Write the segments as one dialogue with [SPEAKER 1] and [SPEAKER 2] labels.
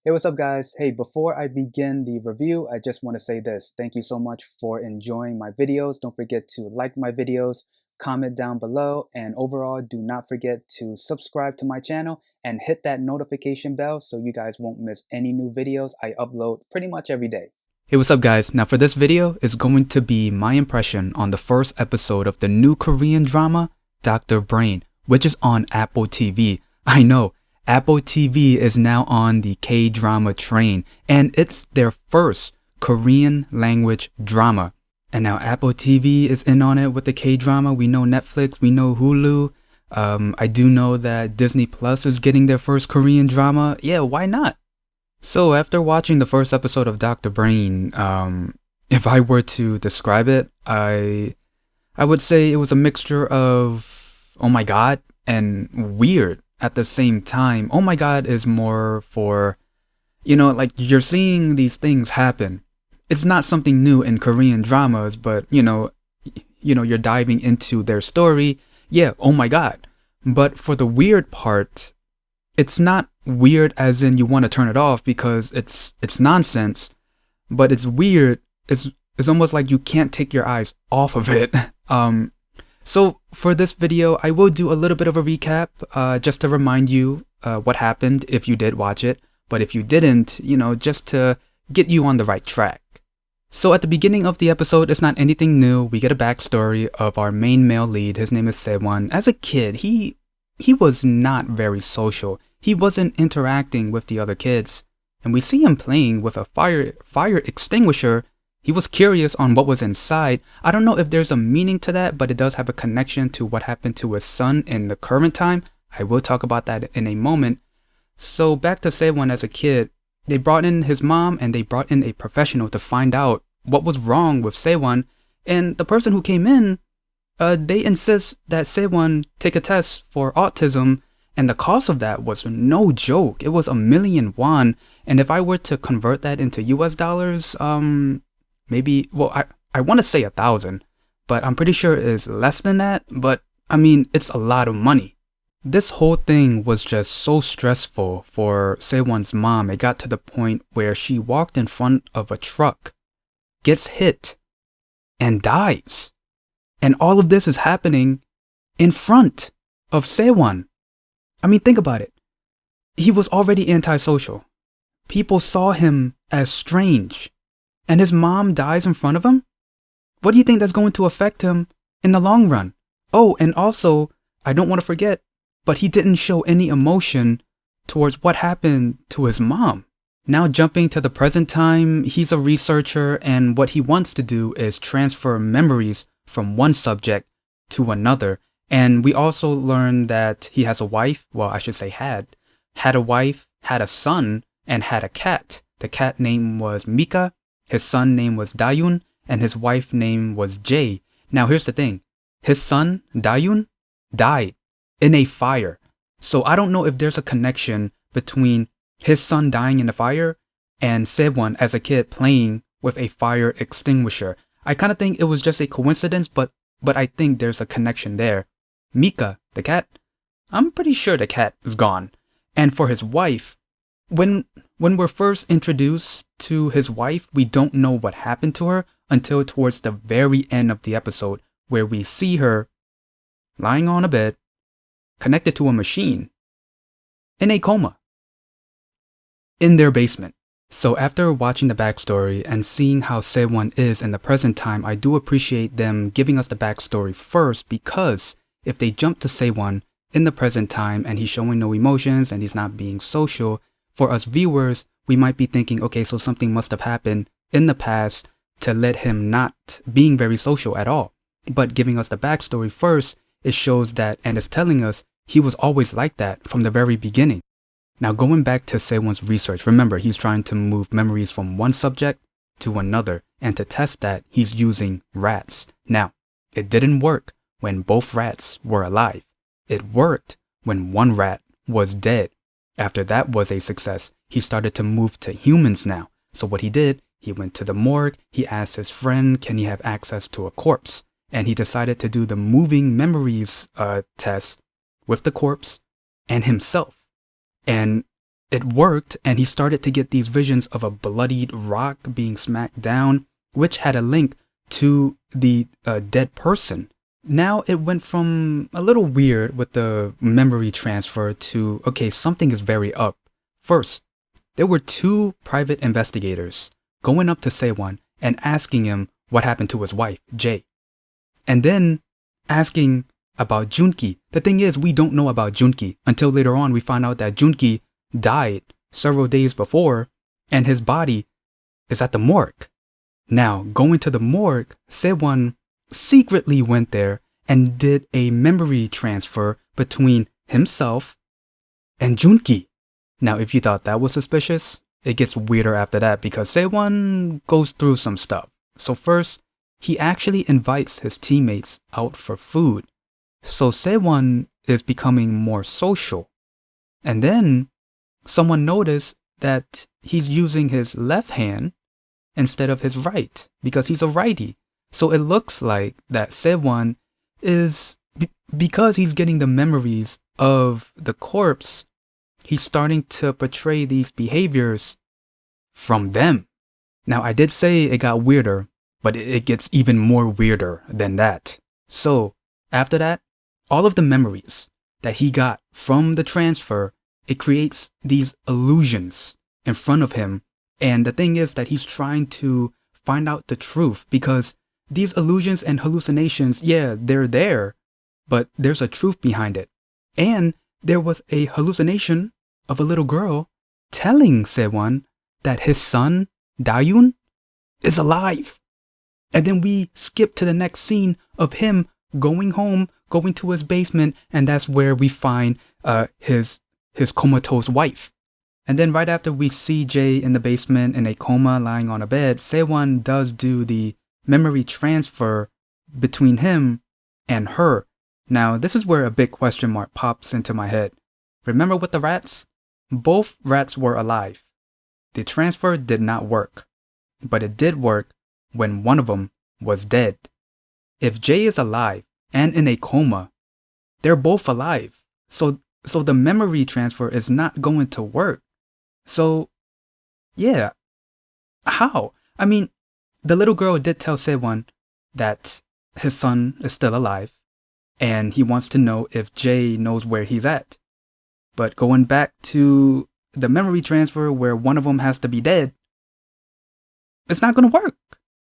[SPEAKER 1] Hey, what's up, guys? Hey, before I begin the review, I just want to say this. Thank you so much for enjoying my videos. Don't forget to like my videos, comment down below, and overall, do not forget to subscribe to my channel and hit that notification bell so you guys won't miss any new videos I upload pretty much every day. Hey, what's up, guys? Now, for this video, is going to be my impression on the first episode of the new Korean drama, Dr.Brain, which is on Apple TV. I know. Apple TV is now on the K-drama train, and it's their first Korean language drama. And now Apple TV is in on it with the K-drama. We know Netflix, we know Hulu. I do know that Disney Plus is getting their first Korean drama. Yeah, why not? So after watching the first episode of Dr. Brain, if I were to describe it, I would say it was a mixture of oh my god and weird at the same time. Oh my god is more for, like you're seeing these things happen. It's not something new in Korean dramas, but you're diving into their story. Yeah, oh my god. But for the weird part, it's not weird as in you want to turn it off because it's nonsense, but it's weird. It's almost like you can't take your eyes off of it. So for this video, I will do a little bit of a recap, just to remind you what happened if you did watch it. But if you didn't, just to get you on the right track. So at the beginning of the episode, it's not anything new. We get a backstory of our main male lead. His name is SeWon. As a kid, he was not very social. He wasn't interacting with the other kids. And we see him playing with a fire extinguisher. He was curious on what was inside. I don't know if there's a meaning to that, but it does have a connection to what happened to his son in the current time. I will talk about that in a moment. So back to SeWon as a kid, they brought in his mom and they brought in a professional to find out what was wrong with SeWon. And the person who came in, they insist that SeWon take a test for autism. And the cost of that was no joke. It was 1,000,000 won. And if I were to convert that into US dollars, maybe, well, I want to say 1,000, but I'm pretty sure it's less than that. But I mean, it's a lot of money. This whole thing was just so stressful for SeWon's mom. It got to the point where she walked in front of a truck, gets hit, and dies. And all of this is happening in front of SeWon. I mean, think about it. He was already antisocial. People saw him as strange. And his mom dies in front of him? What do you think that's going to affect him in the long run? Oh, and also, I don't want to forget, but he didn't show any emotion towards what happened to his mom. Now jumping to the present time, he's a researcher and what he wants to do is transfer memories from one subject to another. And we also learn that he has a wife, well, I should say had a wife, had a son, and had a cat. The cat name was Mika. His son name was Dayun, and his wife name was Jae. Now here's the thing. His son, Dayun, died in a fire. So I don't know if there's a connection between his son dying in a fire and SeWon as a kid playing with a fire extinguisher. I kind of think it was just a coincidence, but I think there's a connection there. Mika, the cat, I'm pretty sure the cat is gone. And for his wife, when we're first introduced to his wife, we don't know what happened to her until towards the very end of the episode, where we see her lying on a bed, connected to a machine, in a coma, in their basement. So after watching the backstory and seeing how SeWon is in the present time, I do appreciate them giving us the backstory first, because if they jump to SeWon in the present time and he's showing no emotions and he's not being social, for us viewers, we might be thinking, okay, so something must have happened in the past to let him not being very social at all. But giving us the backstory first, it shows that, and it's telling us he was always like that from the very beginning. Now going back to SeWon's research, remember he's trying to move memories from one subject to another, and to test that, he's using rats. Now, it didn't work when both rats were alive. It worked when one rat was dead. After that was a success, he started to move to humans now. So what he did, he went to the morgue, he asked his friend, can he have access to a corpse? And he decided to do the moving memories test with the corpse and himself. And it worked, and he started to get these visions of a bloodied rock being smacked down, which had a link to the dead person. Now it went from a little weird with the memory transfer to, okay, something is very up. First, there were two private investigators going up to SeWon and asking him what happened to his wife, Jae. And then asking about Junki. The thing is, we don't know about Junki until later on we find out that Junki died several days before and his body is at the morgue. Now, going to the morgue, SeWon secretly went there and did a memory transfer between himself and Junki. Now, if you thought that was suspicious, it gets weirder after that because SeWon goes through some stuff. So first, he actually invites his teammates out for food. So SeWon is becoming more social. And then someone noticed that he's using his left hand instead of his right because he's a righty. So it looks like that SeWon is, because he's getting the memories of the corpse, he's starting to portray these behaviors from them. Now, I did say it got weirder, but it gets even more weirder than that. So after that, all of the memories that he got from the transfer, it creates these illusions in front of him. And the thing is that he's trying to find out the truth because these illusions and hallucinations, yeah, they're there, but there's a truth behind it. And there was a hallucination of a little girl telling SeWon that his son, Dayun, is alive. And then we skip to the next scene of him going home, going to his basement, and that's where we find his comatose wife. And then right after we see Jae in the basement in a coma lying on a bed, SeWon does do the memory transfer between him and her. Now, this is where a big question mark pops into my head. Remember with the rats? Both rats were alive. The transfer did not work, but it did work when one of them was dead. If Jae is alive and in a coma, they're both alive. So the memory transfer is not going to work. So, yeah. How? I mean, the little girl did tell SeWon that his son is still alive, and he wants to know if Jae knows where he's at. But going back to the memory transfer where one of them has to be dead, it's not going to work.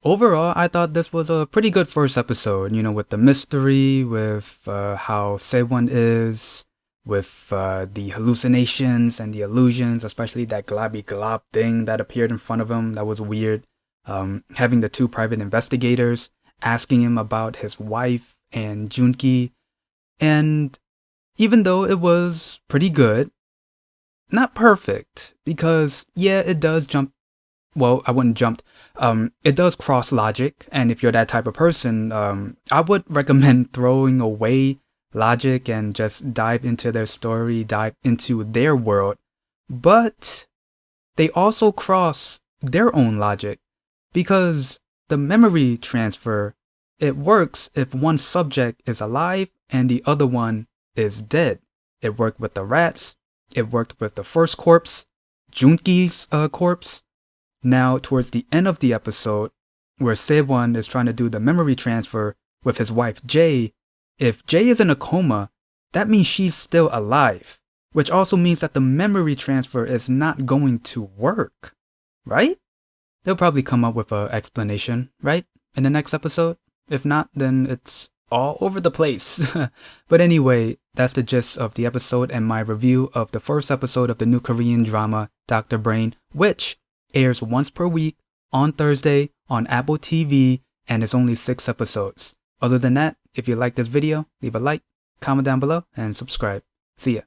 [SPEAKER 1] Overall, I thought this was a pretty good first episode, with the mystery, with how SeWon is, with the hallucinations and the illusions, especially that globby glob thing that appeared in front of him. That was weird. Having the two private investigators asking him about his wife and Junki. And even though it was pretty good, not perfect, because yeah, it does jump. Well, I wouldn't jump. It does cross logic, and if you're that type of person, I would recommend throwing away logic and just dive into their story, dive into their world. But they also cross their own logic, because the memory transfer, it works if one subject is alive and the other one is dead. It worked with the rats. It worked with the first corpse, Junki's corpse. Now, towards the end of the episode, where SeWon is trying to do the memory transfer with his wife Jae, if Jae is in a coma, that means she's still alive, which also means that the memory transfer is not going to work, right? They'll probably come up with an explanation, right, in the next episode. If not, then it's all over the place. But anyway, that's the gist of the episode and my review of the first episode of the new Korean drama, Dr.Brain, which airs once per week on Thursday on Apple TV, and it's only 6 episodes. Other than that, if you like this video, leave a like, comment down below, and subscribe. See ya.